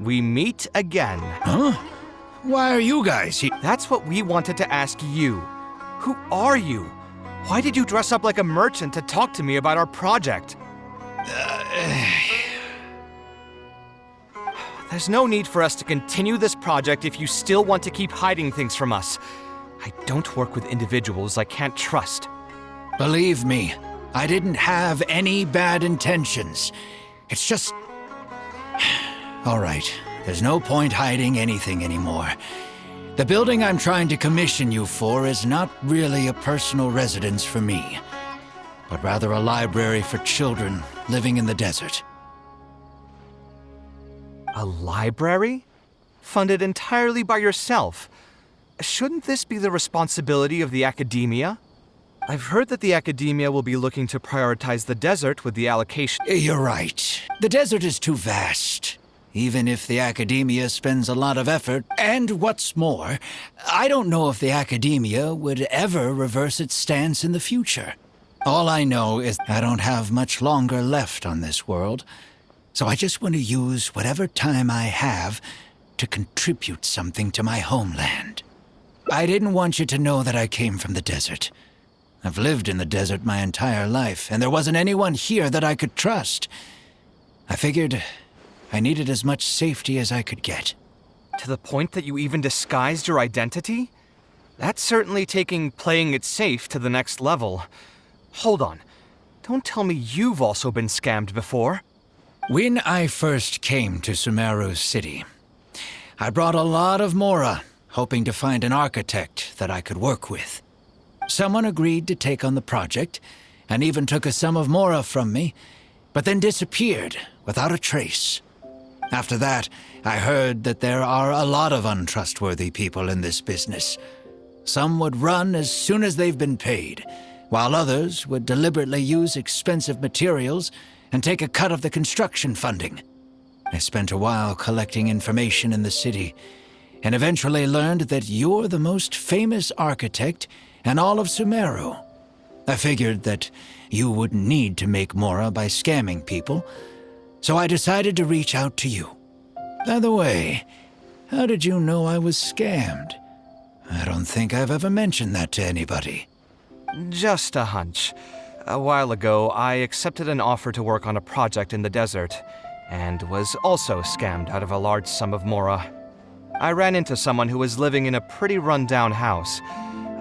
we meet again. Huh? Why are you guys here? That's what we wanted to ask you. Who are you? Why did you dress up like a merchant to talk to me about our project? There's no need for us to continue this project if you still want to keep hiding things from us. I don't work with individuals I can't trust. Believe me, I didn't have any bad intentions. It's just... All right, there's no point hiding anything anymore. The building I'm trying to commission you for is not really a personal residence for me, but rather a library for children living in the desert. A library? Funded entirely by yourself? Shouldn't this be the responsibility of the academia? I've heard that the academia will be looking to prioritize the desert with the allocation. You're right. The desert is too vast, even if the academia spends a lot of effort. And what's more, I don't know if the academia would ever reverse its stance in the future. All I know is I don't have much longer left on this world, so I just want to use whatever time I have to contribute something to my homeland. I didn't want you to know that I came from the desert. I've lived in the desert my entire life, and there wasn't anyone here that I could trust. I figured I needed as much safety as I could get. To the point that you even disguised your identity? That's certainly taking playing it safe to the next level. Hold on. Don't tell me you've also been scammed before. When I first came to Sumeru City, I brought a lot of Mora, hoping to find an architect that I could work with. Someone agreed to take on the project, and even took a sum of Mora from me, but then disappeared without a trace. After that, I heard that there are a lot of untrustworthy people in this business. Some would run as soon as they've been paid, while others would deliberately use expensive materials and take a cut of the construction funding. I spent a while collecting information in the city, and eventually learned that you're the most famous architect in all of Sumeru. I figured that you wouldn't need to make Mora by scamming people, so I decided to reach out to you. By the way, how did you know I was scammed? I don't think I've ever mentioned that to anybody. Just a hunch. A while ago, I accepted an offer to work on a project in the desert, and was also scammed out of a large sum of Mora. I ran into someone who was living in a pretty run-down house.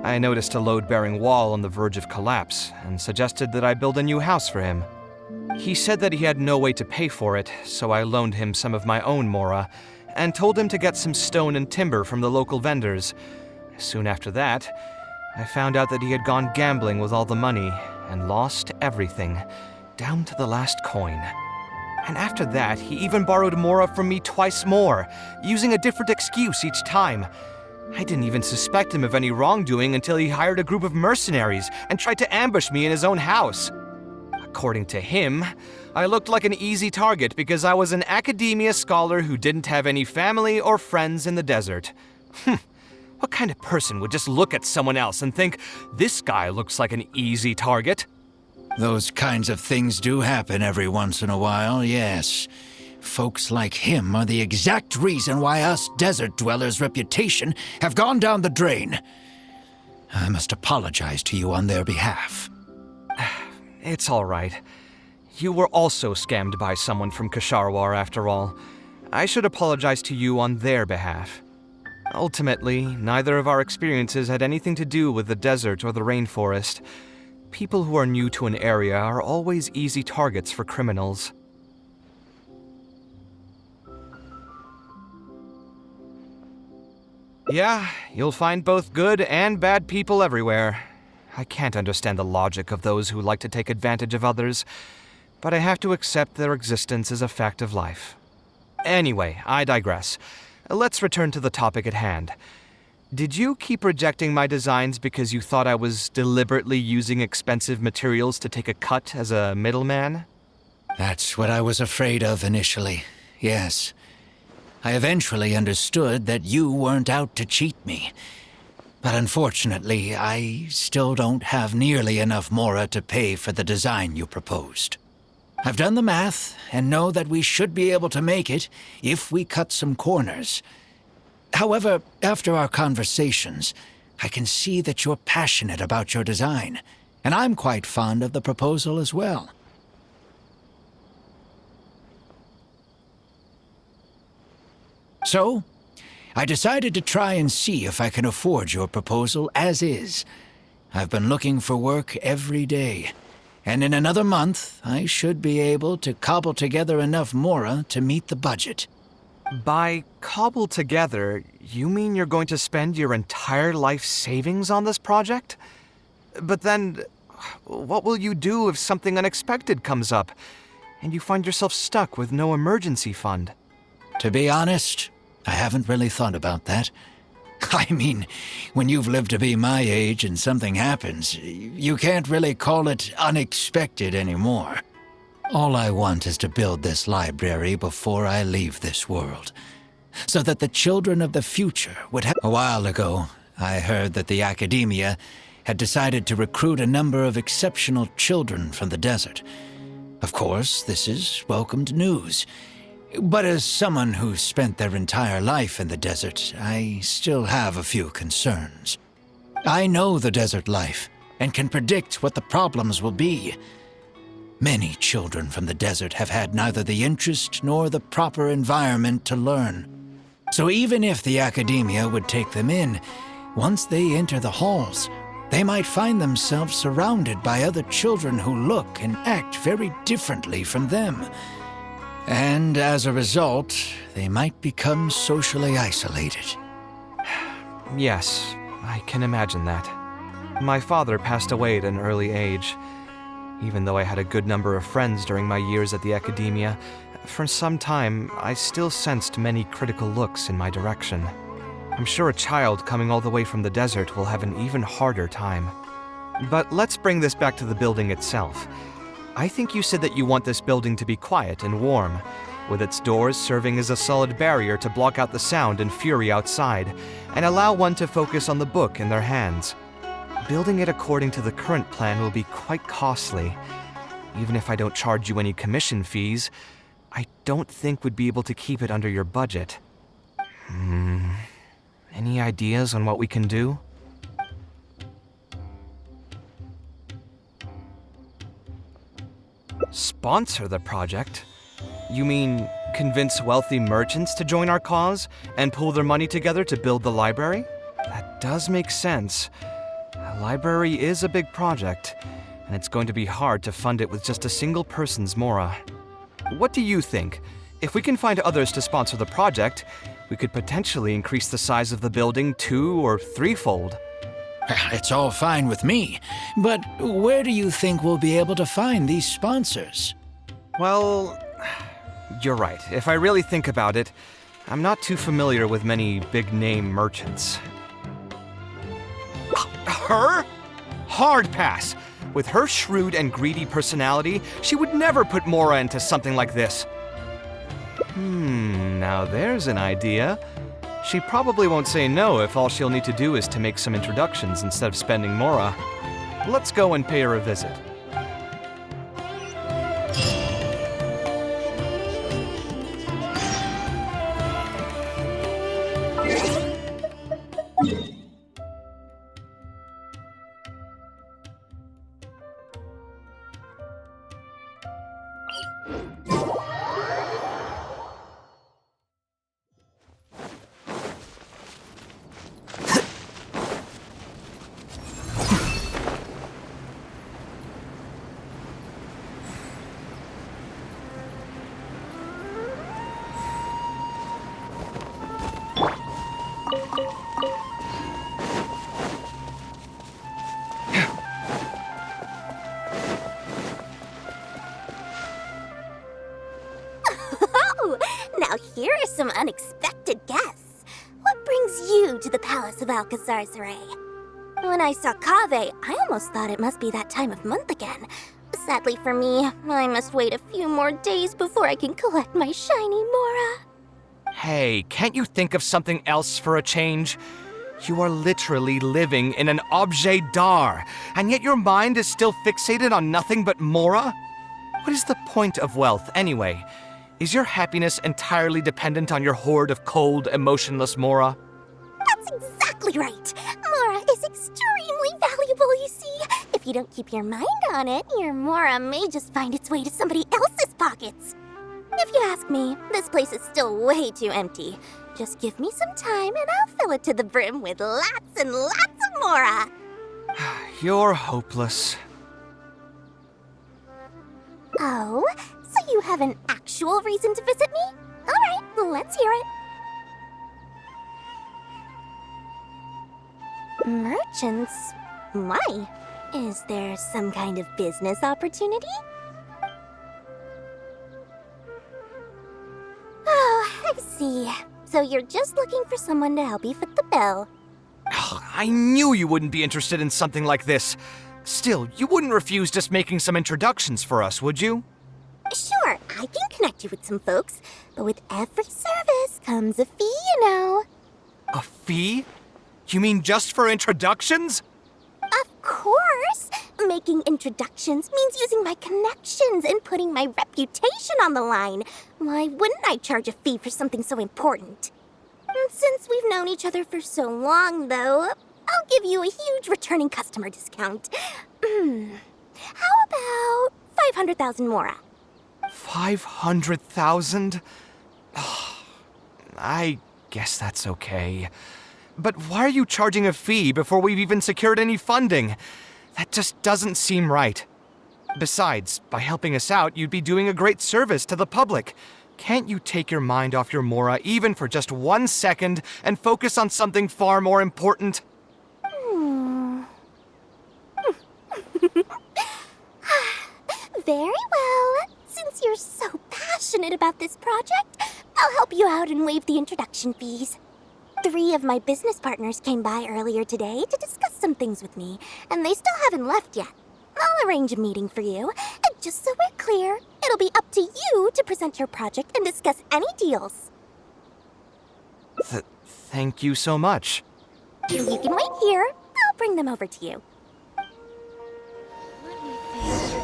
I noticed a load-bearing wall on the verge of collapse, and suggested that I build a new house for him. He said that he had no way to pay for it, so I loaned him some of my own Mora, and told him to get some stone and timber from the local vendors. Soon after that, I found out that he had gone gambling with all the money, and lost everything, down to the last coin. And after that, he even borrowed Mora from me twice more, using a different excuse each time. I didn't even suspect him of any wrongdoing until he hired a group of mercenaries and tried to ambush me in his own house. According to him, I looked like an easy target because I was an academia scholar who didn't have any family or friends in the desert. What kind of person would just look at someone else and think, this guy looks like an easy target? Those kinds of things do happen every once in a while, yes. Folks like him are the exact reason why us desert dwellers' reputation have gone down the drain. I must apologize to you on their behalf. It's all right. You were also scammed by someone from Kasharwar after all. I should apologize to you on their behalf. Ultimately, neither of our experiences had anything to do with the desert or the rainforest. People who are new to an area are always easy targets for criminals. Yeah, you'll find both good and bad people everywhere. I can't understand the logic of those who like to take advantage of others, but I have to accept their existence as a fact of life. Anyway, I digress. Let's return to the topic at hand. Did you keep rejecting my designs because you thought I was deliberately using expensive materials to take a cut as a middleman? That's what I was afraid of initially, yes. I eventually understood that you weren't out to cheat me. But unfortunately, I still don't have nearly enough Mora to pay for the design you proposed. I've done the math and know that we should be able to make it if we cut some corners. However, after our conversations, I can see that you're passionate about your design, and I'm quite fond of the proposal as well. So, I decided to try and see if I can afford your proposal as is. I've been looking for work every day, and in another month, I should be able to cobble together enough mora to meet the budget. By cobble together, you mean you're going to spend your entire life savings on this project? But then, what will you do if something unexpected comes up, and you find yourself stuck with no emergency fund? To be honest, I haven't really thought about that. I mean, when you've lived to be my age and something happens, you can't really call it unexpected anymore. All I want is to build this library before I leave this world, so that the children of the future would have... A while ago, I heard that the Academia had decided to recruit a number of exceptional children from the desert. Of course, this is welcomed news. But as someone who spent their entire life in the desert, I still have a few concerns. I know the desert life, and can predict what the problems will be. Many children from the desert have had neither the interest nor the proper environment to learn. So even if the Academia would take them in, once they enter the halls, they might find themselves surrounded by other children who look and act very differently from them. And as a result, they might become socially isolated. Yes, I can imagine that. My father passed away at an early age. Even though I had a good number of friends during my years at the Academia, for some time I still sensed many critical looks in my direction. I'm sure a child coming all the way from the desert will have an even harder time. But let's bring this back to the building itself. I think you said that you want this building to be quiet and warm, with its doors serving as a solid barrier to block out the sound and fury outside, and allow one to focus on the book in their hands. Building it according to the current plan will be quite costly. Even if I don't charge you any commission fees, I don't think we'd be able to keep it under your budget. Any ideas on what we can do? Sponsor the project? You mean convince wealthy merchants to join our cause and pool their money together to build the library? That does make sense. A library is a big project, and it's going to be hard to fund it with just a single person's mora. What do you think? If we can find others to sponsor the project, we could potentially increase the size of the building 2- or 3-fold. It's all fine with me, but where do you think we'll be able to find these sponsors? Well, you're right. If I really think about it, I'm not too familiar with many big-name merchants. Her? Hard pass. With her shrewd and greedy personality, she would never put Mora into something like this. Now there's an idea. She probably won't say no if all she'll need to do is to make some introductions instead of spending Mora. Let's go and pay her a visit. Now here are some unexpected guests. What brings you to the Palace of Alcazar Saray? When I saw Kaveh, I almost thought it must be that time of month again. Sadly for me, I must wait a few more days before I can collect my shiny Mora. Hey, can't you think of something else for a change? You are literally living in an objet d'art, and yet your mind is still fixated on nothing but Mora? What is the point of wealth, anyway? Is your happiness entirely dependent on your hoard of cold, emotionless Mora? That's exactly right. Mora is extremely valuable, you see. If you don't keep your mind on it, your Mora may just find its way to somebody else's pockets. If you ask me, this place is still way too empty. Just give me some time and I'll fill it to the brim with lots and lots of Mora. You're hopeless. Oh, so you have an actual reason to visit me? All right, let's hear it. Merchants? Why? Is there some kind of business opportunity? Oh, I see. So you're just looking for someone to help you fit the bill. I knew you wouldn't be interested in something like this. Still, you wouldn't refuse just making some introductions for us, would you? Sure, I can connect you with some folks, but with every service comes a fee, you know. A fee? You mean just for introductions? Of course! Making introductions means using my connections and putting my reputation on the line. Why wouldn't I charge a fee for something so important? Since we've known each other for so long, though, I'll give you a huge returning customer discount. How about 500,000 Mora? 500,000? I guess that's okay. But why are you charging a fee before we've even secured any funding? That just doesn't seem right. Besides, by helping us out, you'd be doing a great service to the public. Can't you take your mind off your Mora even for just 1 second and focus on something far more important? Very well. Since you're so passionate about this project, I'll help you out and waive the introduction fees. 3 of my business partners came by earlier today to discuss some things with me, and they still haven't left yet. I'll arrange a meeting for you, and just so we're clear, it'll be up to you to present your project and discuss any deals. Thank you so much. You can wait here. I'll bring them over to you. Let me think.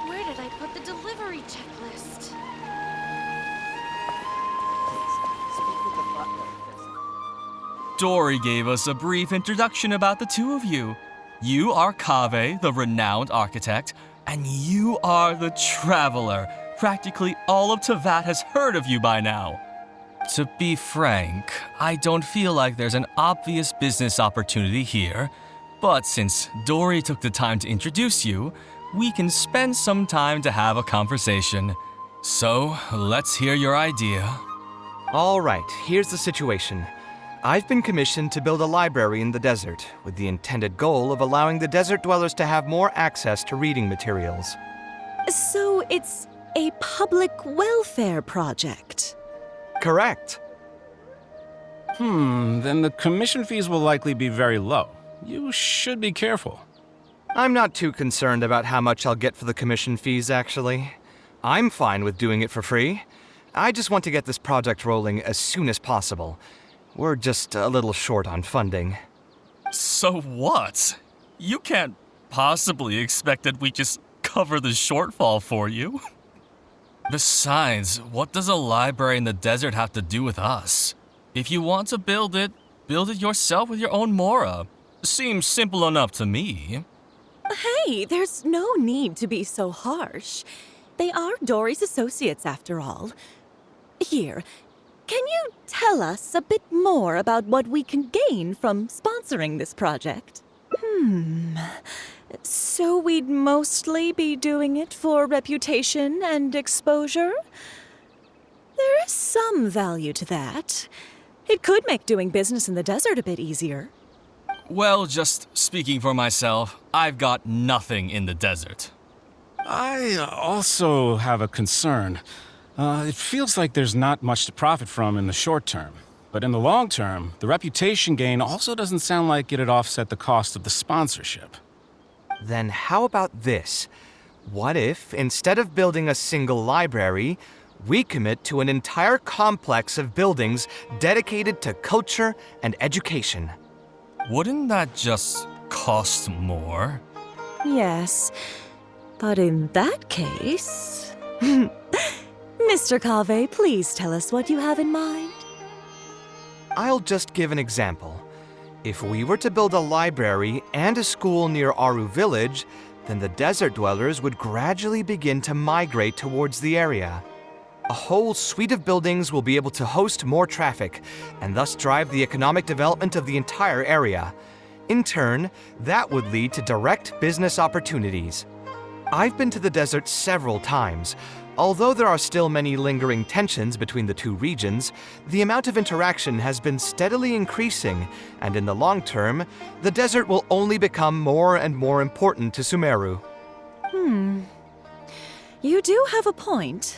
Where did I put the delivery checklist? Dory gave us a brief introduction about the two of you. You are Kaveh, the renowned architect, and you are the traveler. Practically all of Teyvat has heard of you by now. To be frank, I don't feel like there's an obvious business opportunity here, but since Dory took the time to introduce you, we can spend some time to have a conversation. So, let's hear your idea. All right, here's the situation. I've been commissioned to build a library in the desert, with the intended goal of allowing the desert dwellers to have more access to reading materials. So it's a public welfare project. Correct. Then the commission fees will likely be very low. You should be careful. I'm not too concerned about how much I'll get for the commission fees, actually. I'm fine with doing it for free. I just want to get this project rolling as soon as possible. We're just a little short on funding. So what? You can't possibly expect that we just cover the shortfall for you. Besides, what does a library in the desert have to do with us? If you want to build it yourself with your own Mora. Seems simple enough to me. Hey, there's no need to be so harsh. They are Dory's associates, after all. Here, can you tell us a bit more about what we can gain from sponsoring this project? So we'd mostly be doing it for reputation and exposure? There is some value to that. It could make doing business in the desert a bit easier. Well, just speaking for myself, I've got nothing in the desert. I also have a concern. It feels like there's not much to profit from in the short term. But in the long term, the reputation gain also doesn't sound like it'd offset the cost of the sponsorship. Then how about this? What if, instead of building a single library, we commit to an entire complex of buildings dedicated to culture and education? Wouldn't that just cost more? Yes, But in that case... Mr. Kaveh, please tell us what you have in mind. I'll just give an example. If we were to build a library and a school near Aru Village, then the desert dwellers would gradually begin to migrate towards the area. A whole suite of buildings will be able to host more traffic, and thus drive the economic development of the entire area. In turn, that would lead to direct business opportunities. I've been to the desert several times. Although there are still many lingering tensions between the two regions, the amount of interaction has been steadily increasing, and in the long term, the desert will only become more and more important to Sumeru. You do have a point.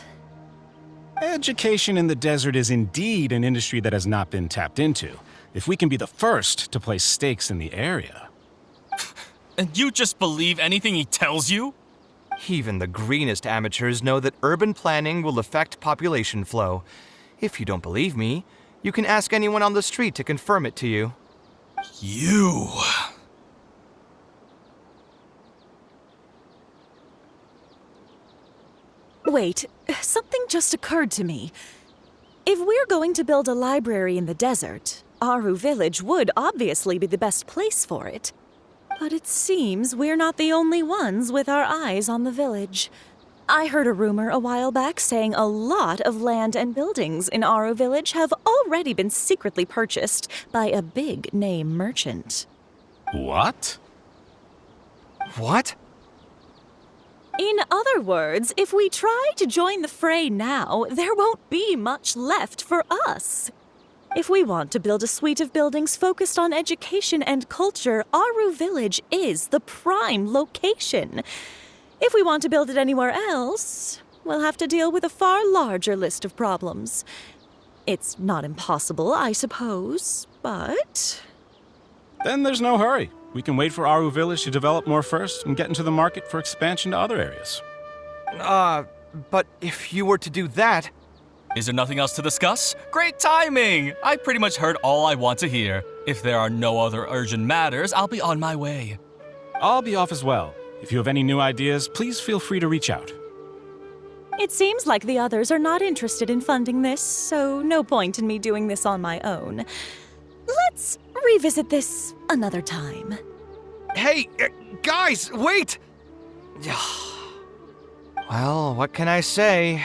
Education in the desert is indeed an industry that has not been tapped into. If we can be the first to place stakes in the area. And you just believe anything he tells you? Even the greenest amateurs know that urban planning will affect population flow. If you don't believe me, you can ask anyone on the street to confirm it to you. You... Wait, something just occurred to me. If we're going to build a library in the desert, Aru Village would obviously be the best place for it. But it seems we're not the only ones with our eyes on the village. I heard a rumor a while back saying a lot of land and buildings in Aru Village have already been secretly purchased by a big-name merchant. What? What? In other words, if we try to join the fray now, there won't be much left for us. If we want to build a suite of buildings focused on education and culture, Aru Village is the prime location. If we want to build it anywhere else, we'll have to deal with a far larger list of problems. It's not impossible, I suppose, but... Then there's no hurry. We can wait for Aru Village to develop more first and get into the market for expansion to other areas. But if you were to do that... Is there nothing else to discuss? Great timing! I pretty much heard all I want to hear. If there are no other urgent matters, I'll be on my way. I'll be off as well. If you have any new ideas, please feel free to reach out. It seems like the others are not interested in funding this, so no point in me doing this on my own. Let's revisit this another time. Hey, guys, wait! Well, what can I say?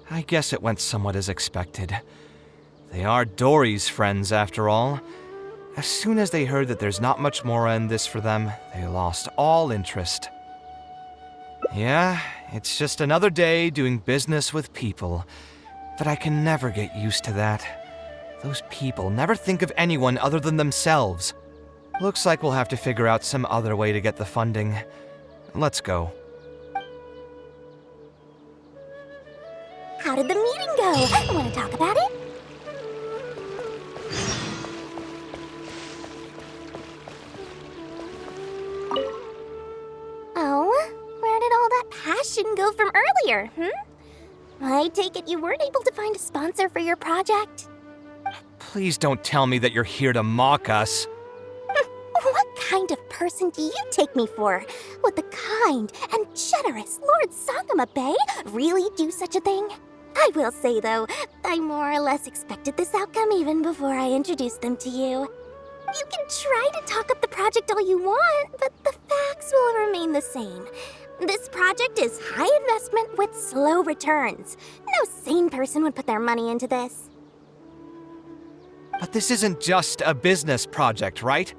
I guess it went somewhat as expected. They are Dory's friends, after all. As soon as they heard that there's not much more in this for them, they lost all interest. Yeah, it's just another day doing business with people. But I can never get used to that. Those people never think of anyone other than themselves. Looks like we'll have to figure out some other way to get the funding. Let's go. How did the meeting go? Want to talk about it? Oh, where did all that passion go from earlier, I take it you weren't able to find a sponsor for your project? Please don't tell me that you're here to mock us. What kind of person do you take me for? Would the kind and generous Lord Sangama Bay really do such a thing? I will say, though, I more or less expected this outcome even before I introduced them to you. You can try to talk up the project all you want, but the facts will remain the same. This project is high investment with slow returns. No sane person would put their money into this. But this isn't just a business project, right?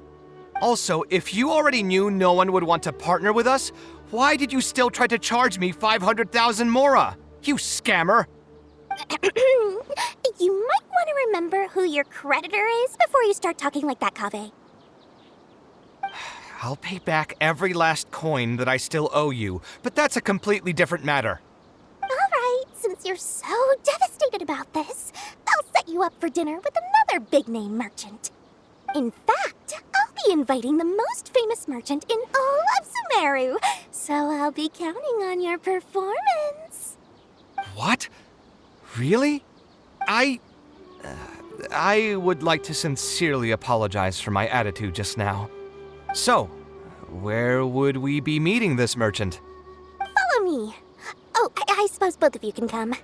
Also, if you already knew no one would want to partner with us, why did you still try to charge me 500,000 mora? You scammer! You might want to remember who your creditor is before you start talking like that, Kaveh. I'll pay back every last coin that I still owe you, but that's a completely different matter. Alright, since you're so devastated about this, I'll set you up for dinner with another big-name merchant. In fact, I'll be inviting the most famous merchant in all of Sumeru, so I'll be counting on your performance. What? Really? I would like to sincerely apologize for my attitude just now. So, where would we be meeting this merchant? me. Oh, I suppose both of you can come.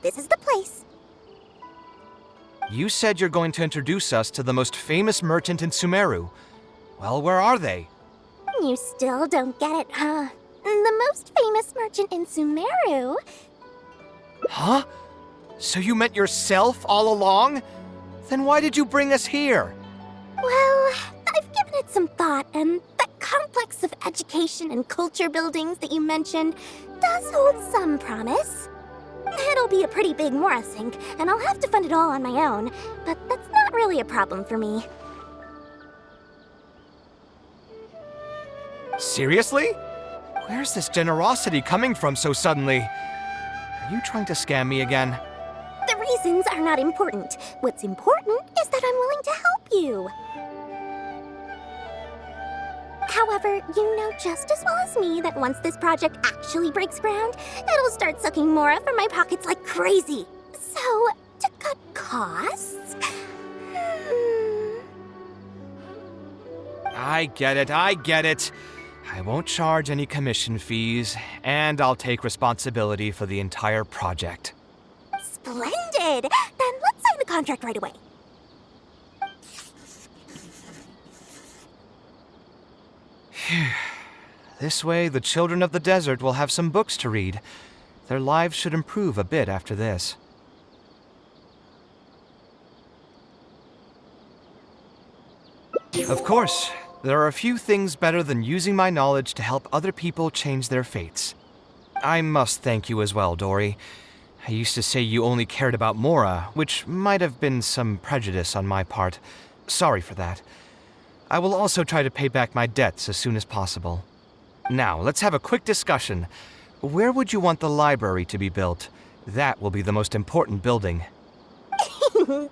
This is the place. You said you're going to introduce us to the most famous merchant in Sumeru. Well, where are they? You still don't get it, huh? The most famous merchant in Sumeru? Huh? So you meant yourself all along? Then why did you bring us here? Well, I've given it some thought, and that complex of education and culture buildings that you mentioned does hold some promise. It'll be a pretty big Mora sink, and I'll have to fund it all on my own, but that's not really a problem for me. Seriously? Where's this generosity coming from so suddenly? Are you trying to scam me again? The reasons are not important. What's important is that I'm willing to help you. However, you know just as well as me that once this project actually breaks ground, it'll start sucking Mora from my pockets like crazy. So, to cut costs... I get it. I won't charge any commission fees, and I'll take responsibility for the entire project. Splendid! Then let's sign the contract right away. This way, the children of the desert will have some books to read. Their lives should improve a bit after this. Of course, there are a few things better than using my knowledge to help other people change their fates. I must thank you as well, Dory. I used to say you only cared about Mora, which might have been some prejudice on my part. Sorry for that. I will also try to pay back my debts as soon as possible. Now, let's have a quick discussion. Where would you want the library to be built? That will be the most important building.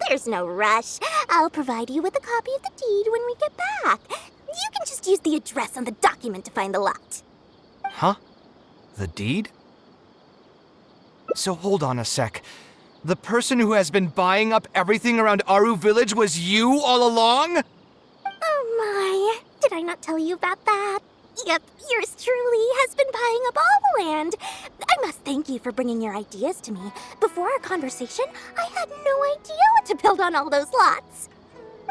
There's no rush. I'll provide you with a copy of the deed when we get back. You can just use the address on the document to find the lot. Huh? The deed? So hold on a sec. The person who has been buying up everything around Aru Village was you all along? Oh my, did I not tell you about that? Yep, yours truly has been buying up all the land. I must thank you for bringing your ideas to me. Before our conversation, I had no idea what to build on all those lots.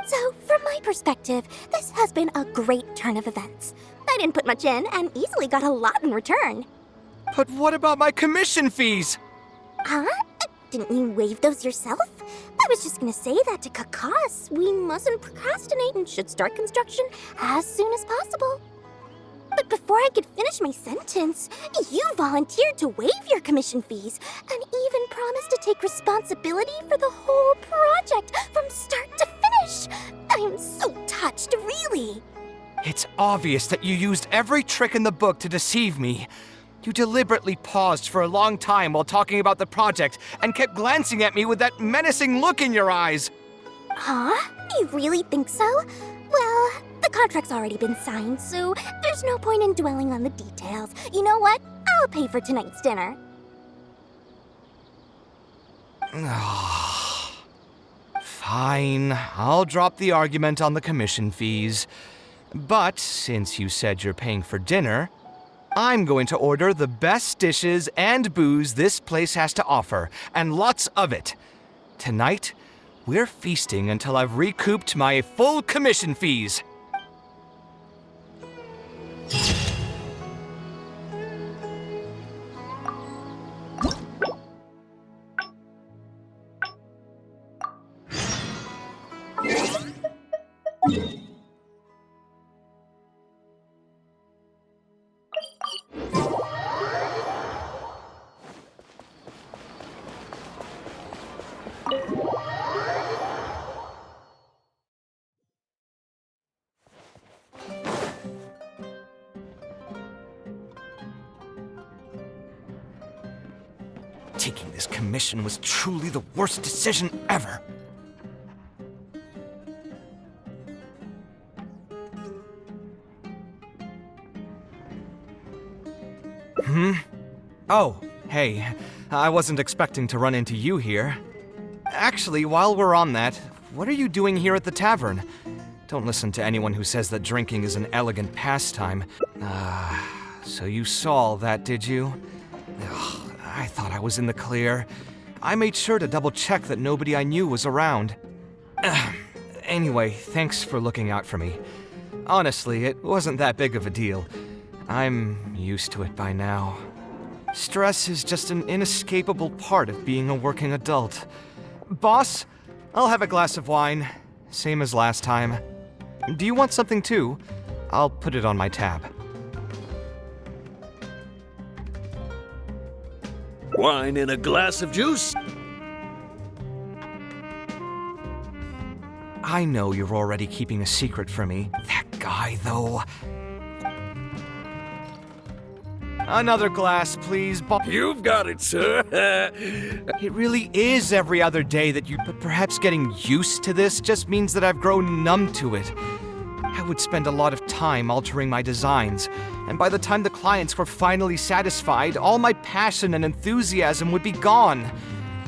So, from my perspective, this has been a great turn of events. I didn't put much in and easily got a lot in return. But what about my commission fees? Huh? Didn't you waive those yourself? I was just gonna say that to cut costs. We mustn't procrastinate and should start construction as soon as possible. But before I could finish my sentence, you volunteered to waive your commission fees and even promised to take responsibility for the whole project from start to finish. I am so touched, really. It's obvious that you used every trick in the book to deceive me. You deliberately paused for a long time while talking about the project and kept glancing at me with that menacing look in your eyes. Huh? You really think so? Well, the contract's already been signed, so there's no point in dwelling on the details. You know what? I'll pay for tonight's dinner. Fine, I'll drop the argument on the commission fees. But since you said you're paying for dinner, I'm going to order the best dishes and booze this place has to offer, and lots of it. Tonight, we're feasting until I've recouped my full commission fees. Taking this commission was truly the worst decision ever. Oh, hey. I wasn't expecting to run into you here. Actually, while we're on that, what are you doing here at the tavern? Don't listen to anyone who says that drinking is an elegant pastime. So you saw all that, did you? Ugh, I thought I was in the clear. I made sure to double-check that nobody I knew was around. Anyway, thanks for looking out for me. Honestly, it wasn't that big of a deal. I'm used to it by now. Stress is just an inescapable part of being a working adult. Boss, I'll have a glass of wine. Same as last time. Do you want something too? I'll put it on my tab. Wine in a glass of juice? I know you're already keeping a secret from me. That guy, though. Another glass, please, boss. You've got it, sir. It really is every other day that but perhaps getting used to this just means that I've grown numb to it. I would spend a lot of time altering my designs, and by the time the clients were finally satisfied, all my passion and enthusiasm would be gone.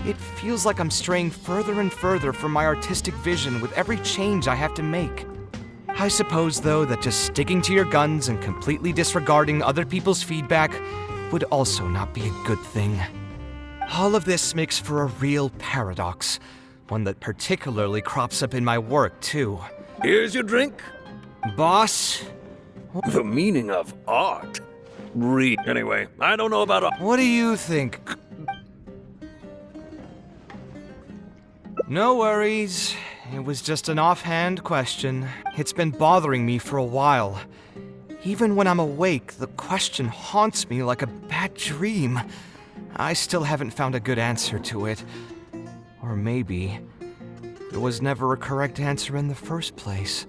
It feels like I'm straying further and further from my artistic vision with every change I have to make. I suppose, though, that just sticking to your guns and completely disregarding other people's feedback would also not be a good thing. All of this makes for a real paradox, one that particularly crops up in my work, too. Here's your drink. Boss? The meaning of art. Read. Anyway, I don't know about art. What do you think? No worries. It was just an offhand question. It's been bothering me for a while. Even when I'm awake, the question haunts me like a bad dream. I still haven't found a good answer to it. Or maybe there was never a correct answer in the first place.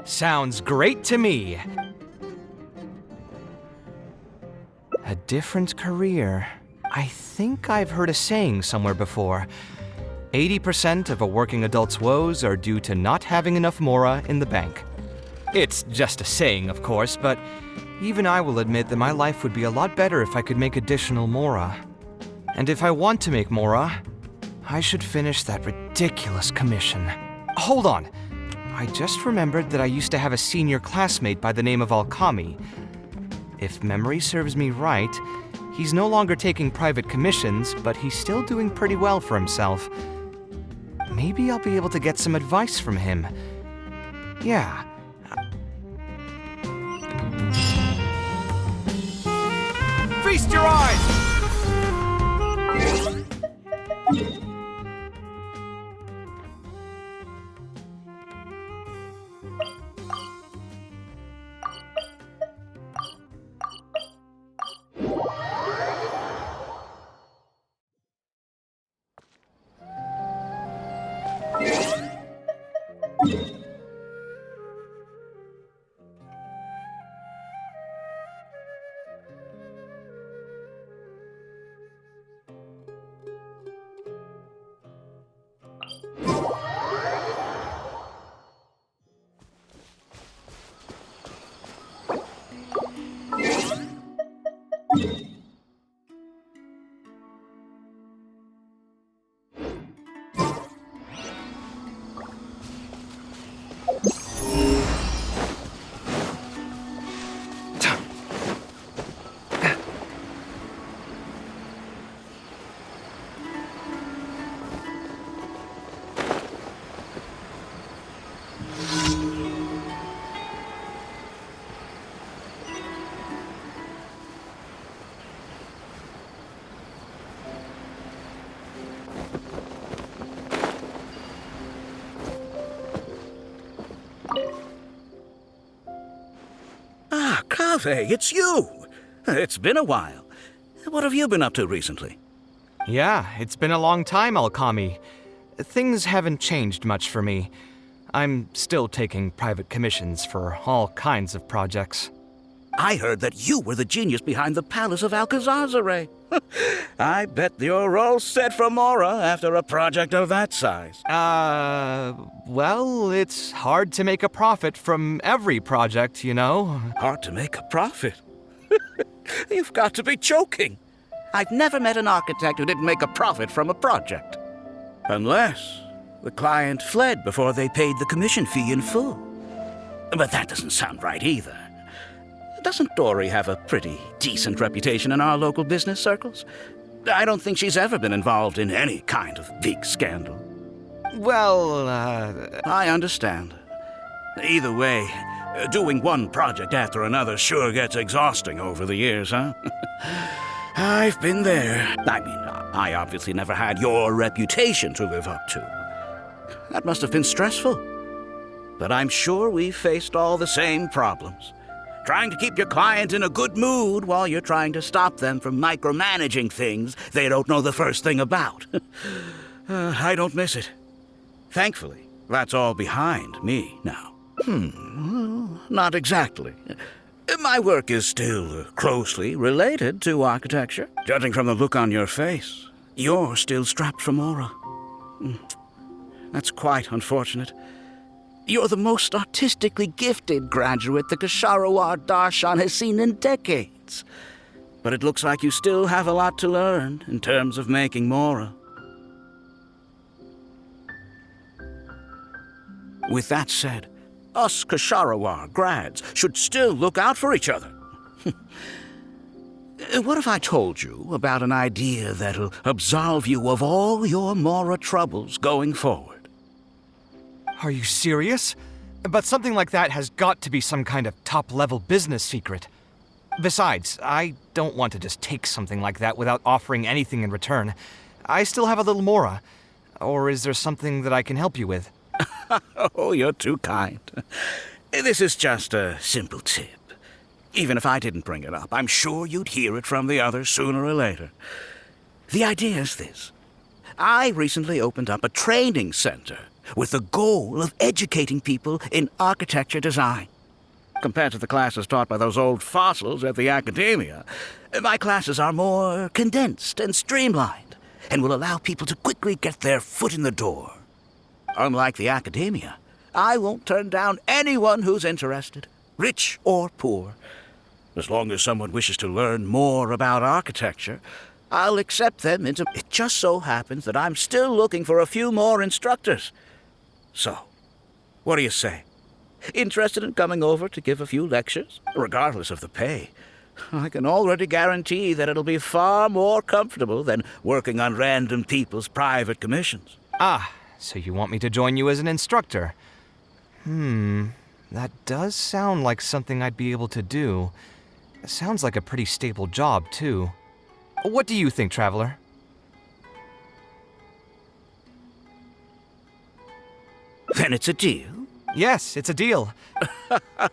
Sounds great to me. A different career. I think I've heard a saying somewhere before. 80% of a working adult's woes are due to not having enough mora in the bank. It's just a saying, of course, but even I will admit that my life would be a lot better if I could make additional mora. And if I want to make mora, I should finish that ridiculous commission. Hold on. I just remembered that I used to have a senior classmate by the name of Alkami. If memory serves me right, he's no longer taking private commissions, but he's still doing pretty well for himself. Maybe I'll be able to get some advice from him. Yeah. Feast your eyes! Ah, Kaveh, it's you. It's been a while. What have you been up to recently? Yeah, it's been a long time, Alkami. Things haven't changed much for me. I'm still taking private commissions for all kinds of projects. I heard that you were the genius behind the Palace of Alcazar. I bet you're all set for Mora after a project of that size. Well, it's hard to make a profit from every project, you know? Hard to make a profit? You've got to be joking. I've never met an architect who didn't make a profit from a project. Unless the client fled before they paid the commission fee in full. But that doesn't sound right either. Doesn't Dory have a pretty decent reputation in our local business circles? I don't think she's ever been involved in any kind of big scandal. Well, I understand. Either way, doing one project after another sure gets exhausting over the years, huh? I've been there. I mean, I obviously never had your reputation to live up to. That must have been stressful. But I'm sure we've faced all the same problems. Trying to keep your client in a good mood while you're trying to stop them from micromanaging things they don't know the first thing about. I don't miss it. Thankfully, that's all behind me now. Not exactly. My work is still closely related to architecture. Judging from the look on your face, you're still strapped for Mora. That's quite unfortunate. You're the most artistically gifted graduate the Kshahrewar Darshan has seen in decades. But it looks like you still have a lot to learn in terms of making Mora. With that said, us Kshahrewar grads should still look out for each other. What if I told you about an idea that'll absolve you of all your Mora troubles going forward? are you serious? But something like that has got to be some kind of top-level business secret. Besides, I don't want to just take something like that without offering anything in return. I still have a little Mora. Or is there something that I can help you with? Oh, you're too kind. This is just a simple tip. Even if I didn't bring it up, I'm sure you'd hear it from the others sooner or later. The idea is this. I recently opened up a training center with the goal of educating people in architecture design. Compared to the classes taught by those old fossils at the academia, my classes are more condensed and streamlined and will allow people to quickly get their foot in the door. Unlike the academia, I won't turn down anyone who's interested, rich or poor. As long as someone wishes to learn more about architecture, I'll accept them into... It just so happens that I'm still looking for a few more instructors. So, what do you say? Interested in coming over to give a few lectures, regardless of the pay? I can already guarantee that it'll be far more comfortable than working on random people's private commissions. Ah, so you want me to join you as an instructor? That does sound like something I'd be able to do. It sounds like a pretty stable job, too. What do you think, Traveler? Then it's a deal. Yes, it's a deal.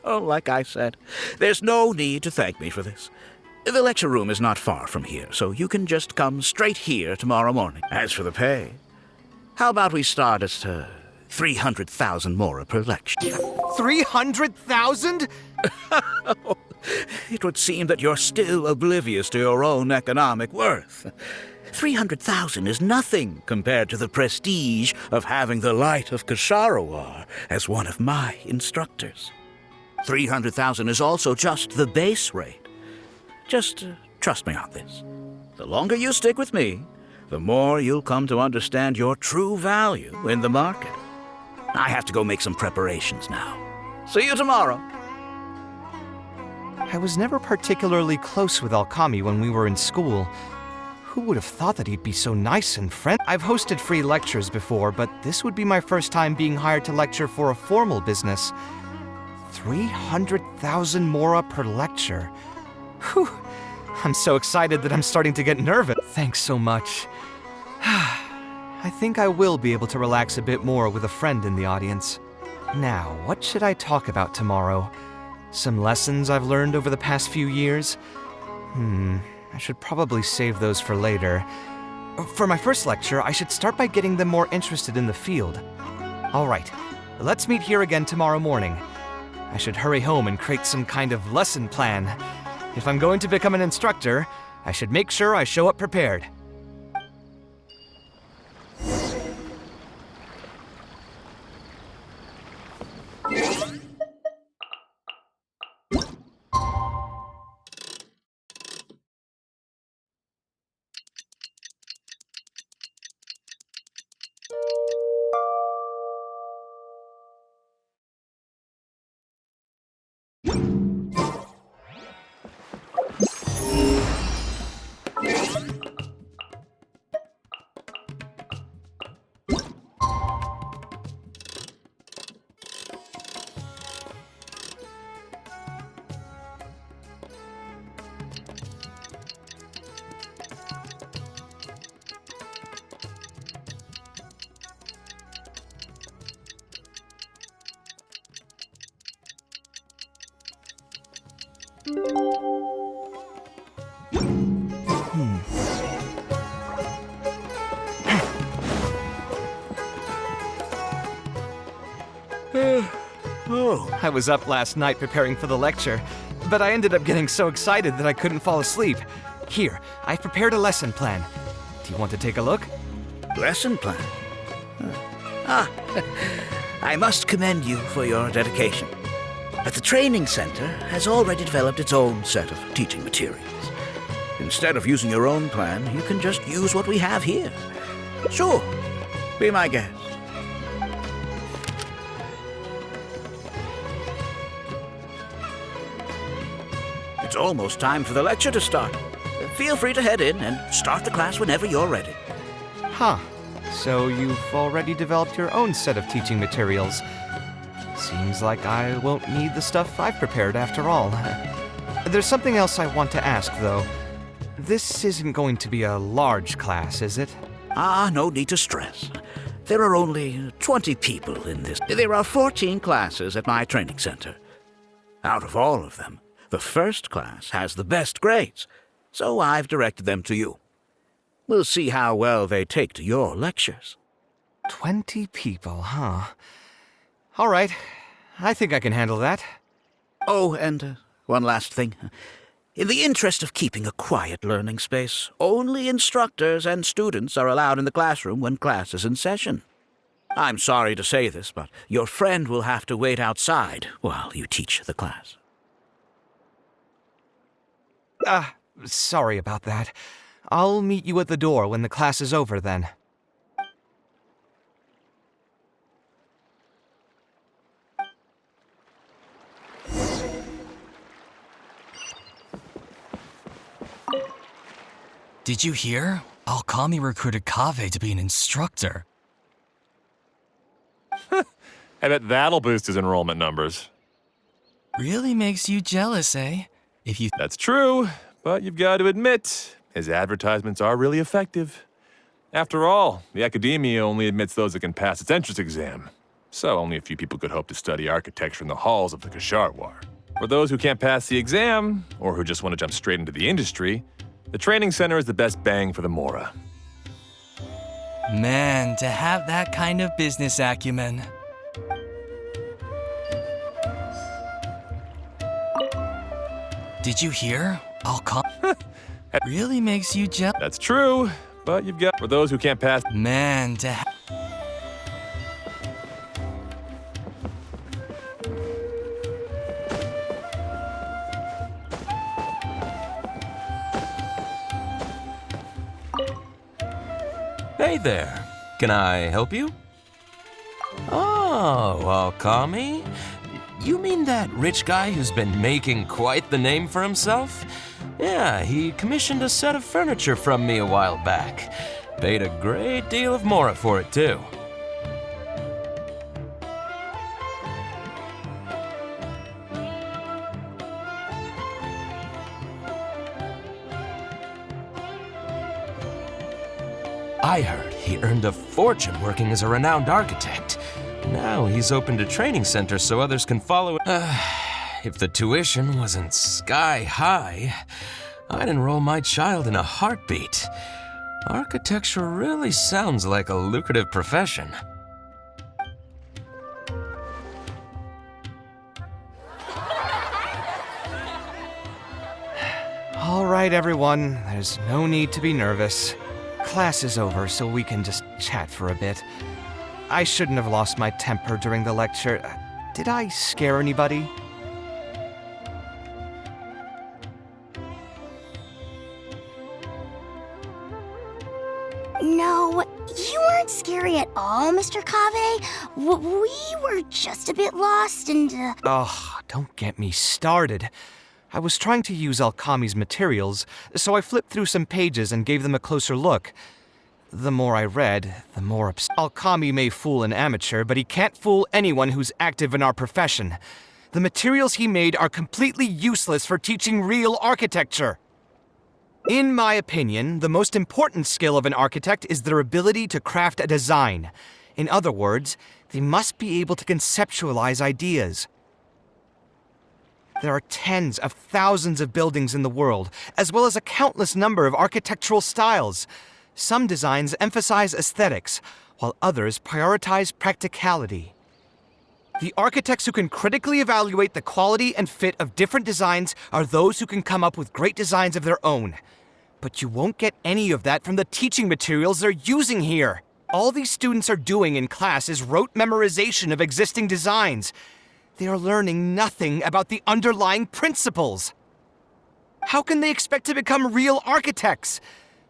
Oh, like I said, there's no need to thank me for this. The lecture room is not far from here, so you can just come straight here tomorrow morning. As for the pay, how about we start at 300,000 Mora per lecture? 300,000? It would seem that you're still oblivious to your own economic worth. 300,000 is nothing compared to the prestige of having the Light of Kshahrewar as one of my instructors. 300,000 is also just the base rate. Just trust me on this. The longer you stick with me, the more you'll come to understand your true value in the market. I have to go make some preparations now. See you tomorrow. I was never particularly close with Alkami when we were in school. Who would have thought that he'd be so nice and friendly? I've hosted free lectures before, but this would be my first time being hired to lecture for a formal business. 300,000 Mora per lecture. Whew. I'm so excited that I'm starting to get nervous. Thanks so much. I think I will be able to relax a bit more with a friend in the audience. Now, what should I talk about tomorrow? Some lessons I've learned over the past few years? I should probably save those for later. For my first lecture, I should start by getting them more interested in the field. All right, let's meet here again tomorrow morning. I should hurry home and create some kind of lesson plan. If I'm going to become an instructor, I should make sure I show up prepared. I was up last night preparing for the lecture, but I ended up getting so excited that I couldn't fall asleep. Here, I've prepared a lesson plan. Do you want to take a look? Lesson plan? I must commend you for your dedication. But the training center has already developed its own set of teaching materials. Instead of using your own plan, you can just use what we have here. Sure, be my guest. It's almost time for the lecture to start. Feel free to head in and start the class whenever you're ready. Huh. So you've already developed your own set of teaching materials. Seems like I won't need the stuff I've prepared after all. There's something else I want to ask, though. This isn't going to be a large class, is it? No need to stress. There are only 20 people in this. There are 14 classes at my training center. Out of all of them, the first class has the best grades, so I've directed them to you. We'll see how well they take to your lectures. 20 people, huh? All right. I think I can handle that. Oh, and one last thing. In the interest of keeping a quiet learning space, only instructors and students are allowed in the classroom when class is in session. I'm sorry to say this, but your friend will have to wait outside while you teach the class. Sorry about that. I'll meet you at the door when the class is over then. Did you hear? Alkami recruited Kaveh to be an instructor. I bet that'll boost his enrollment numbers. Really makes you jealous, eh? That's true, but you've got to admit, his advertisements are really effective. After all, the academia only admits those that can pass its entrance exam, so only a few people could hope to study architecture in the halls of the Kshatriggur. For those who can't pass the exam, or who just want to jump straight into the industry, the training center is the best bang for the Mora. Man, to have that kind of business acumen. Did you hear? Alkami really makes you jealous. That's true, but you've got... For those who can't pass... Man, Hey there. Can I help you? Oh, Alkami? You mean that rich guy who's been making quite the name for himself? Yeah, he commissioned a set of furniture from me a while back. Paid a great deal of Mora for it, too. I heard he earned a fortune working as a renowned architect. Now he's opened a training center so others can follow. If the tuition wasn't sky high, I'd enroll my child in a heartbeat. Architecture really sounds like a lucrative profession. All right, everyone, there's no need to be nervous. Class is over, so we can just chat for a bit. I shouldn't have lost my temper during the lecture. Did I scare anybody? No, you weren't scary at all, Mr. Kaveh. We were just a bit lost and, Oh, don't get me started. I was trying to use Alkami's materials, so I flipped through some pages and gave them a closer look. The more I read, the more Alkami may fool an amateur, but he can't fool anyone who's active in our profession. The materials he made are completely useless for teaching real architecture. In my opinion, the most important skill of an architect is their ability to craft a design. In other words, they must be able to conceptualize ideas. There are tens of thousands of buildings in the world, as well as a countless number of architectural styles. Some designs emphasize aesthetics, while others prioritize practicality. The architects who can critically evaluate the quality and fit of different designs are those who can come up with great designs of their own. But you won't get any of that from the teaching materials they're using here. All these students are doing in class is rote memorization of existing designs. They are learning nothing about the underlying principles. How can they expect to become real architects?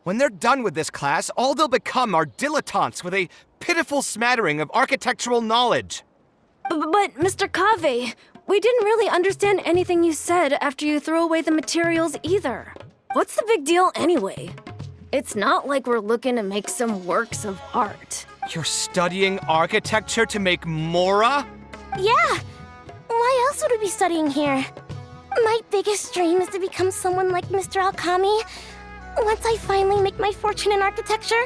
When they're done with this class, all they'll become are dilettantes with a pitiful smattering of architectural knowledge. But Mr. Kaveh, we didn't really understand anything you said after you threw away the materials either. What's the big deal anyway? It's not like we're looking to make some works of art. You're studying architecture to make Mora? yeah. Why else would we be studying here? My biggest dream is to become someone like Mr. Alkami. Once I finally make my fortune in architecture,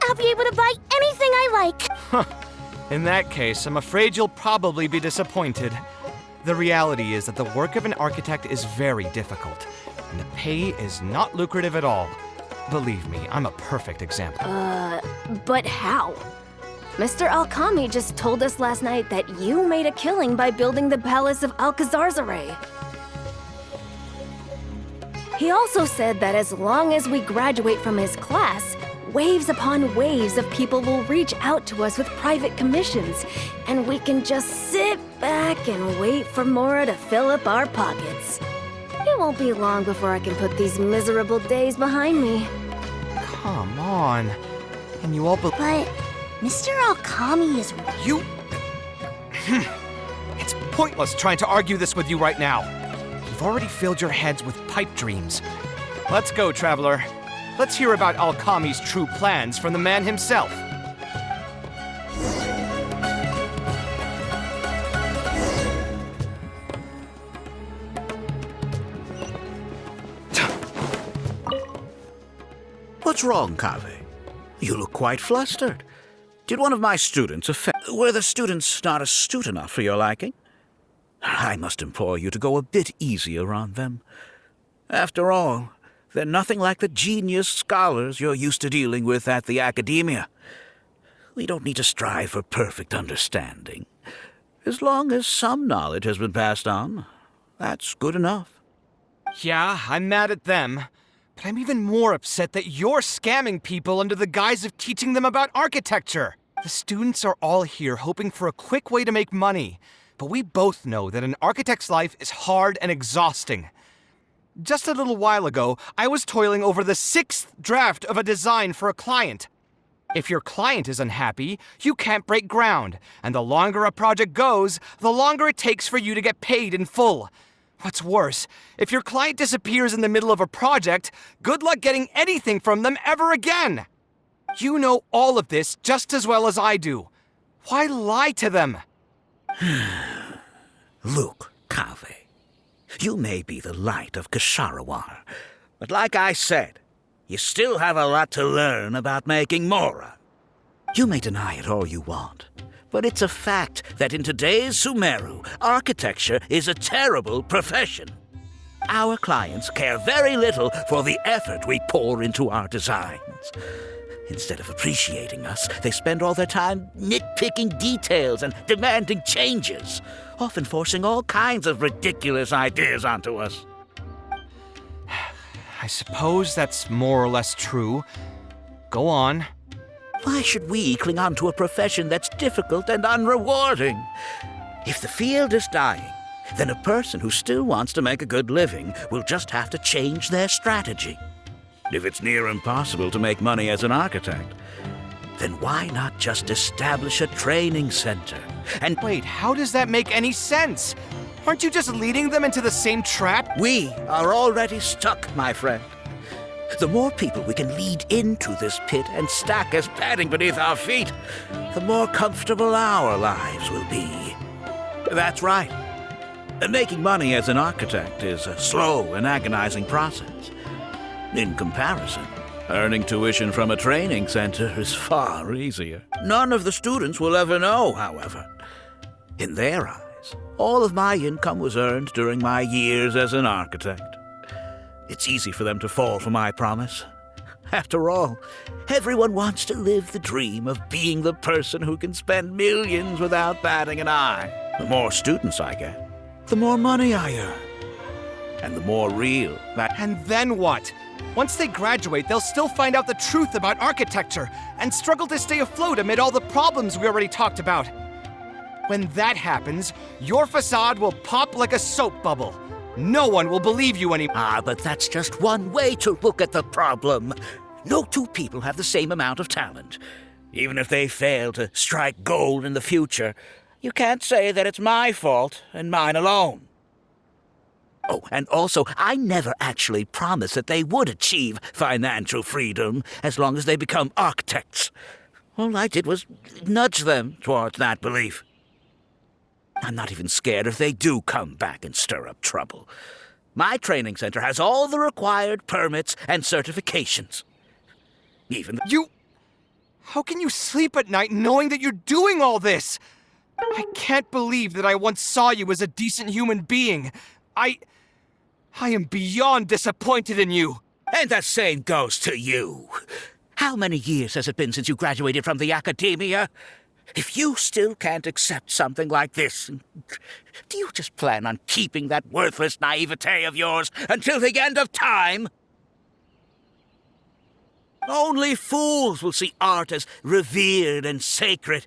I'll be able to buy anything I like. In that case, I'm afraid you'll probably be disappointed. The reality is that the work of an architect is very difficult, and the pay is not lucrative at all. Believe me, I'm a perfect example. But how? Mr. Alkami just told us last night that you made a killing by building the Palace of Alcazarzaray. He also said that as long as we graduate from his class, waves upon waves of people will reach out to us with private commissions, and we can just sit back and wait for Mora to fill up our pockets. It won't be long before I can put these miserable days behind me. Come on. And you all But Mr. Alkami is... You... It's pointless trying to argue this with you right now. You've already filled your heads with pipe dreams. Let's go, traveler. Let's hear about Alkami's true plans from the man himself. What's wrong, Kaveh? You look quite flustered. Did one of my students offend? Were the students not astute enough for your liking? I must implore you to go a bit easier on them. After all, they're nothing like the genius scholars you're used to dealing with at the academia. We don't need to strive for perfect understanding. As long as some knowledge has been passed on, that's good enough. Yeah, I'm mad at them. But I'm even more upset that you're scamming people under the guise of teaching them about architecture. The students are all here hoping for a quick way to make money, but we both know that an architect's life is hard and exhausting. Just a little while ago, I was toiling over the 6th draft of a design for a client. If your client is unhappy, you can't break ground, and the longer a project goes, the longer it takes for you to get paid in full. What's worse, if your client disappears in the middle of a project, good luck getting anything from them ever again. You know all of this just as well as I do. Why lie to them? Look, Kaveh, you may be the light of Ksharawar, but like I said, you still have a lot to learn about making Mora. You may deny it all you want, but it's a fact that in today's Sumeru, architecture is a terrible profession. Our clients care very little for the effort we pour into our designs. Instead of appreciating us, they spend all their time nitpicking details and demanding changes, often forcing all kinds of ridiculous ideas onto us. I suppose that's more or less true. Go on. Why should we cling on to a profession that's difficult and unrewarding? If the field is dying, then a person who still wants to make a good living will just have to change their strategy. If it's near impossible to make money as an architect, then why not just establish a training center? And Wait, how does that make any sense? Aren't you just leading them into the same trap? we are already stuck, my friend. The more people we can lead into this pit and stack as padding beneath our feet, the more comfortable our lives will be. That's right. Making money as an architect is a slow and agonizing process. In comparison, earning tuition from a training center is far easier. None of the students will ever know, however. In their eyes, all of my income was earned during my years as an architect. It's easy for them to fall for my promise. After all, everyone wants to live the dream of being the person who can spend millions without batting an eye. The more students I get, the more money I earn. And the more real that... And then what? Once they graduate, they'll still find out the truth about architecture and struggle to stay afloat amid all the problems we already talked about. When that happens, your facade will pop like a soap bubble. No one will believe you anymore. Ah, but that's just one way to look at the problem. No two people have the same amount of talent. Even if they fail to strike gold in the future, you can't say that it's my fault and mine alone. Oh, and also, I never actually promised that they would achieve financial freedom as long as they become architects. All I did was nudge them towards that belief. I'm not even scared if they do come back and stir up trouble. My training center has all the required permits and certifications. Even How can you sleep at night knowing that you're doing all this? I can't believe that I once saw you as a decent human being. I am beyond disappointed in you. And the same goes to you. How many years has it been since you graduated from the academia? If you still can't accept something like this, do you just plan on keeping that worthless naivete of yours until the end of time? Only fools will see art as revered and sacred.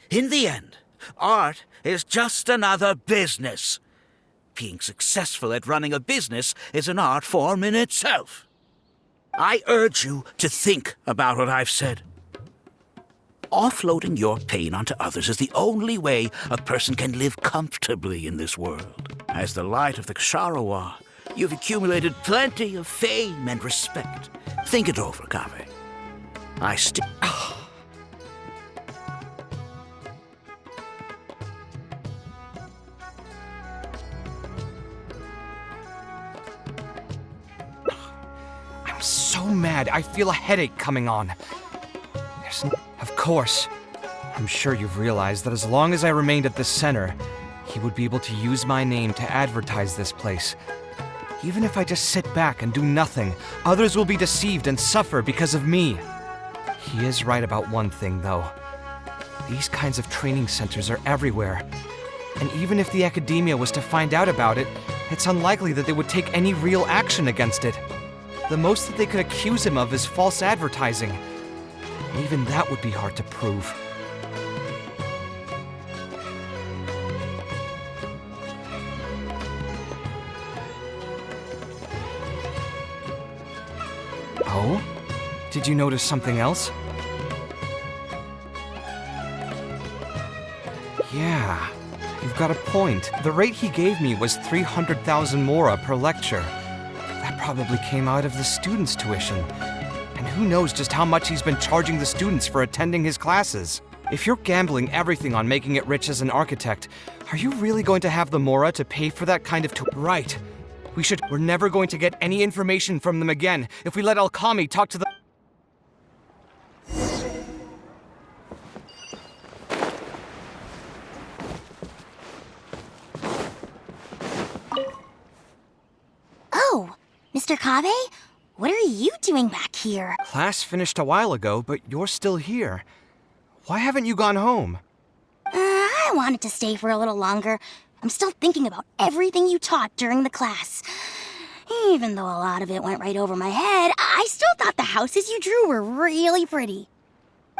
In the end, art is just another business. Being successful at running a business is an art form in itself. I urge you to think about what I've said. Offloading your pain onto others is the only way a person can live comfortably in this world. As the light of the Ksharowa, you've accumulated plenty of fame and respect. Think it over, Kaveh. I'm so mad, I feel a headache coming on. Of course. I'm sure you've realized that as long as I remained at this center, he would be able to use my name to advertise this place. Even if I just sit back and do nothing, others will be deceived and suffer because of me. He is right about one thing, though. These kinds of training centers are everywhere. And even if the academia was to find out about it, it's unlikely that they would take any real action against it. The most that they could accuse him of is false advertising. And even that would be hard to prove. Oh? Did you notice something else? Yeah, you've got a point. The rate he gave me was 300,000 mora per lecture. That probably came out of the students' tuition. And who knows just how much he's been charging the students for attending his classes. If you're gambling everything on making it rich as an architect, are you really going to have the mora to pay for that kind of Right. We're never going to get any information from them again if we let Alkami talk to the... Mr. Kave? What are you doing back here? Class finished a while ago, but you're still here. Why haven't you gone home? I wanted to stay for a little longer. I'm still thinking about everything you taught during the class. Even though a lot of it went right over my head, I still thought the houses you drew were really pretty.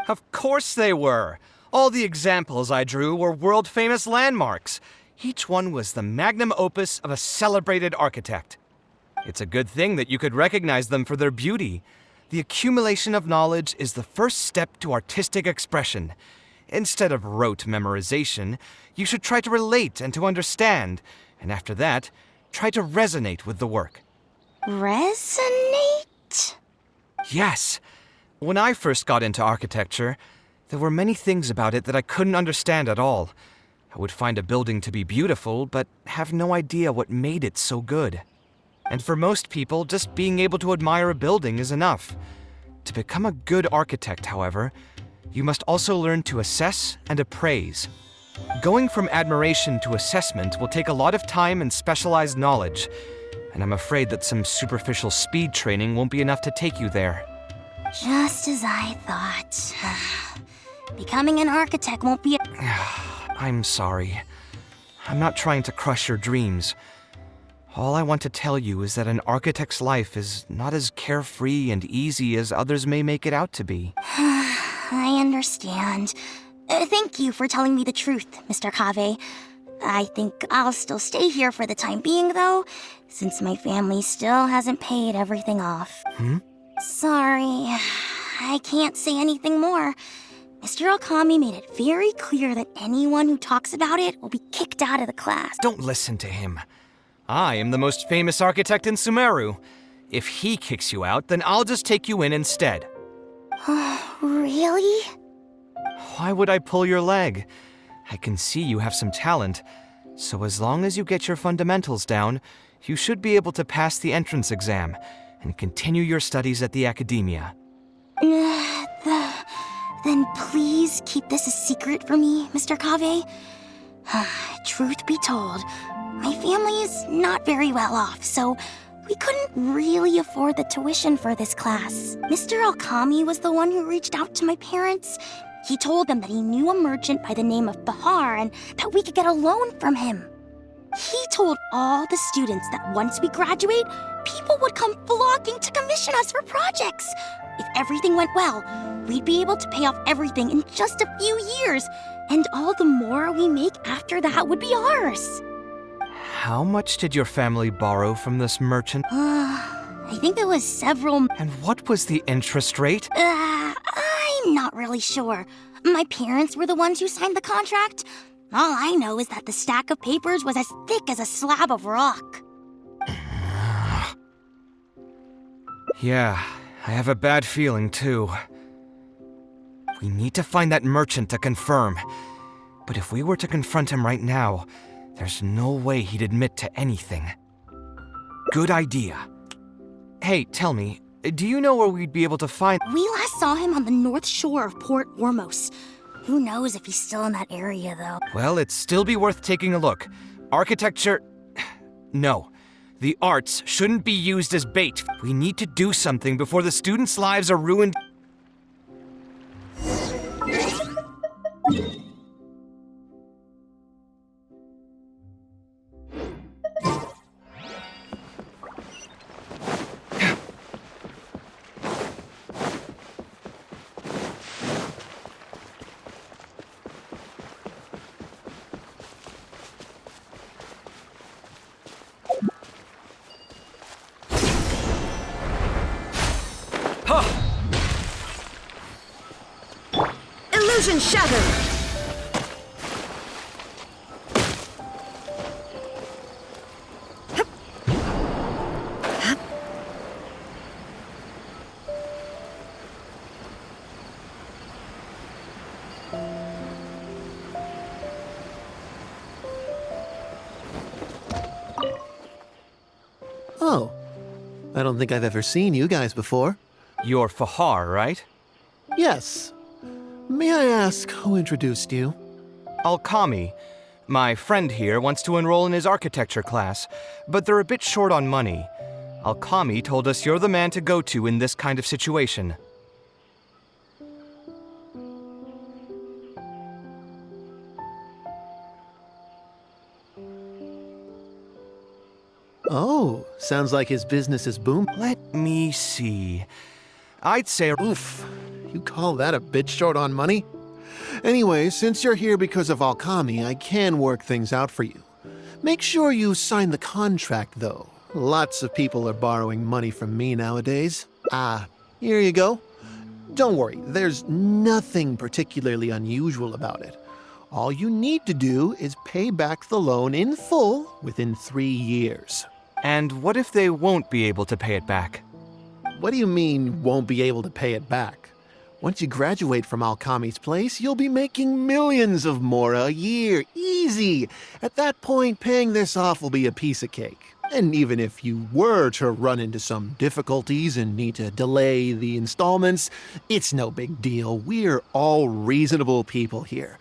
Of course they were. All the examples I drew were world-famous landmarks. Each one was the magnum opus of a celebrated architect. It's a good thing that you could recognize them for their beauty. The accumulation of knowledge is the first step to artistic expression. Instead of rote memorization, you should try to relate and to understand, and after that, try to resonate with the work. Resonate? Yes. When I first got into architecture, there were many things about it that I couldn't understand at all. I would find a building to be beautiful, but have no idea what made it so good. And for most people, just being able to admire a building is enough. To become a good architect, however, you must also learn to assess and appraise. Going from admiration to assessment will take a lot of time and specialized knowledge, and I'm afraid that some superficial speed training won't be enough to take you there. Just as I thought. Becoming an architect won't be I'm sorry. I'm not trying to crush your dreams. All I want to tell you is that an architect's life is not as carefree and easy as others may make it out to be. I understand. Thank you for telling me the truth, Mr. Kave. I think I'll still stay here for the time being, though, since my family still hasn't paid everything off. Sorry, I can't say anything more. Mr. Alkami made it very clear that anyone who talks about it will be kicked out of the class. Don't listen to him. I am the most famous architect in Sumeru. If he kicks you out, then I'll just take you in instead. Really? Why would I pull your leg? I can see you have some talent, so as long as you get your fundamentals down, you should be able to pass the entrance exam and continue your studies at the academia. Then please keep this a secret for me, Mr. Kave. Truth be told, my family is not very well off, so we couldn't really afford the tuition for this class. Mr. Alkami was the one who reached out to my parents. He told them that he knew a merchant by the name of Bahar and that we could get a loan from him. He told all the students that once we graduate, people would come flocking to commission us for projects. If everything went well, we'd be able to pay off everything in just a few years, and all the more we make after that would be ours. How much did your family borrow from this merchant? I think it was several. And what was the interest rate? I'm not really sure. My parents were the ones who signed the contract. All I know is that the stack of papers was as thick as a slab of rock. Yeah, I have a bad feeling too. We need to find that merchant to confirm. But if we were to confront him right now, there's no way he'd admit to anything. Good idea. Hey, tell me, do you know where we'd be able to find— We last saw him on the north shore of Port Ormos. Who knows if he's still in that area, though. Well, it'd still be worth taking a look. Architecture— No. The arts shouldn't be used as bait. We need to do something before the students' lives are ruined. Illusion shattered! Oh, I don't think I've ever seen you guys before. You're Fahar, right? Yes. May I ask who introduced you? Alkami. My friend here wants to enroll in his architecture class, but they're a bit short on money. Alkami told us you're the man to go to in this kind of situation. Oh, sounds like his business is booming. Let me see. I'd say... Oof, you call that a bit short on money? Anyway, since you're here because of Alkami, I can work things out for you. Make sure you sign the contract, though. Lots of people are borrowing money from me nowadays. Here you go. Don't worry, there's nothing particularly unusual about it. All you need to do is pay back the loan in full within 3 years. And what if they won't be able to pay it back? What do you mean, won't be able to pay it back? Once you graduate from Alkami's place, you'll be making millions of Mora a year. Easy! At that point, paying this off will be a piece of cake. And even if you were to run into some difficulties and need to delay the installments, it's no big deal. We're all reasonable people here.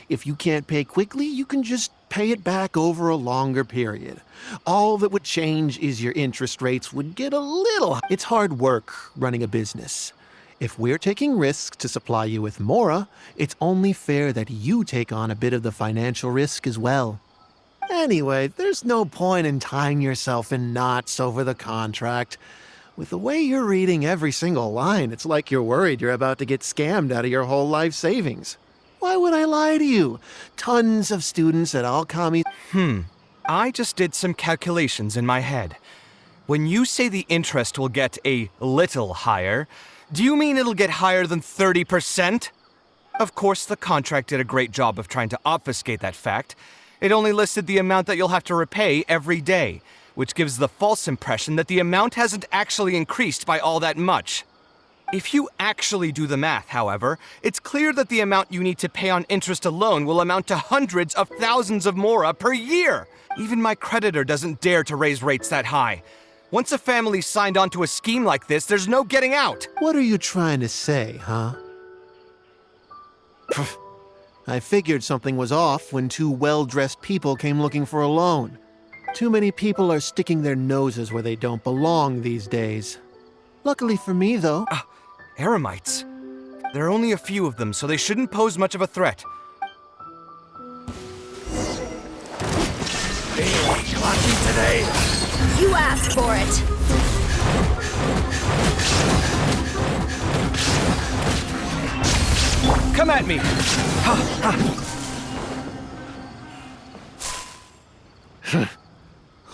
If you can't pay quickly, you can just pay it back over a longer period. All that would change is your interest rates would get a little... It's hard work running a business. If we're taking risks to supply you with Mora, it's only fair that you take on a bit of the financial risk as well. Anyway, there's no point in tying yourself in knots over the contract. With the way you're reading every single line, it's like you're worried you're about to get scammed out of your whole life savings. Why would I lie to you? Tons of students at Alkami... I just did some calculations in my head. When you say the interest will get a little higher, do you mean it'll get higher than 30%? Of course, the contract did a great job of trying to obfuscate that fact. It only listed the amount that you'll have to repay every day, which gives the false impression that the amount hasn't actually increased by all that much. If you actually do the math, however, it's clear that the amount you need to pay on interest alone will amount to hundreds of thousands of Mora per year. Even my creditor doesn't dare to raise rates that high. Once a family's signed on to a scheme like this, there's no getting out. What are you trying to say, huh? I figured something was off when 2 well-dressed people came looking for a loan. Too many people are sticking their noses where they don't belong these days. Luckily for me, though... Eremites. There are only a few of them, so they shouldn't pose much of a threat. Lucky today. You asked for it. Come at me!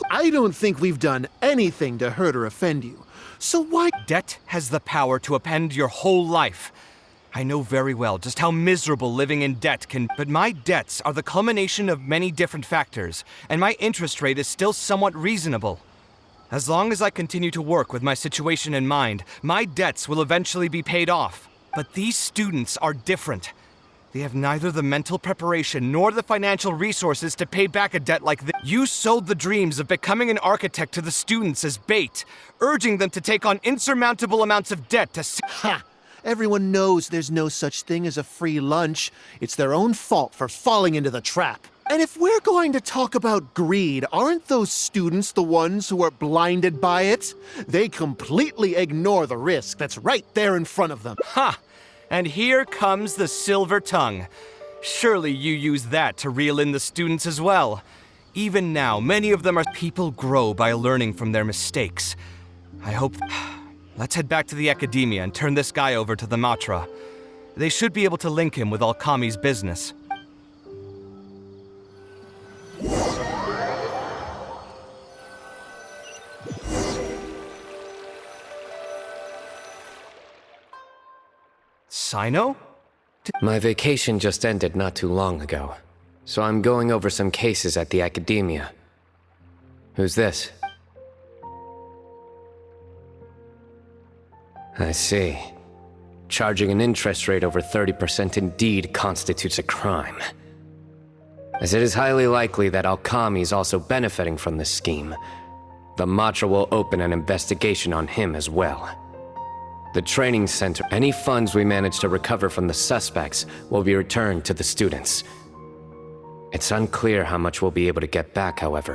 I don't think we've done anything to hurt or offend you. So why... Debt has the power to upend your whole life. I know very well just how miserable living in debt can... But my debts are the culmination of many different factors, and my interest rate is still somewhat reasonable. As long as I continue to work with my situation in mind, my debts will eventually be paid off. But these students are different. They have neither the mental preparation nor the financial resources to pay back a debt like this. You sold the dreams of becoming an architect to the students as bait, urging them to take on insurmountable amounts of debt to... Ha! Everyone knows there's no such thing as a free lunch. It's their own fault for falling into the trap. And if we're going to talk about greed, aren't those students the ones who are blinded by it? They completely ignore the risk that's right there in front of them. Ha! And here comes the silver tongue. Surely you use that to reel in the students as well. Even now, many of them are... People grow by learning from their mistakes. I hope... Let's head back to the Academia and turn this guy over to the Matra. They should be able to link him with Alkami's business. Sino? My vacation just ended not too long ago, so I'm going over some cases at the Academia. Who's this? I see. Charging an interest rate over 30% indeed constitutes a crime. As it is highly likely that Alkami is also benefiting from this scheme, the Matra will open an investigation on him as well. The training center, any funds we manage to recover from the suspects will be returned to the students. It's unclear how much we'll be able to get back, however.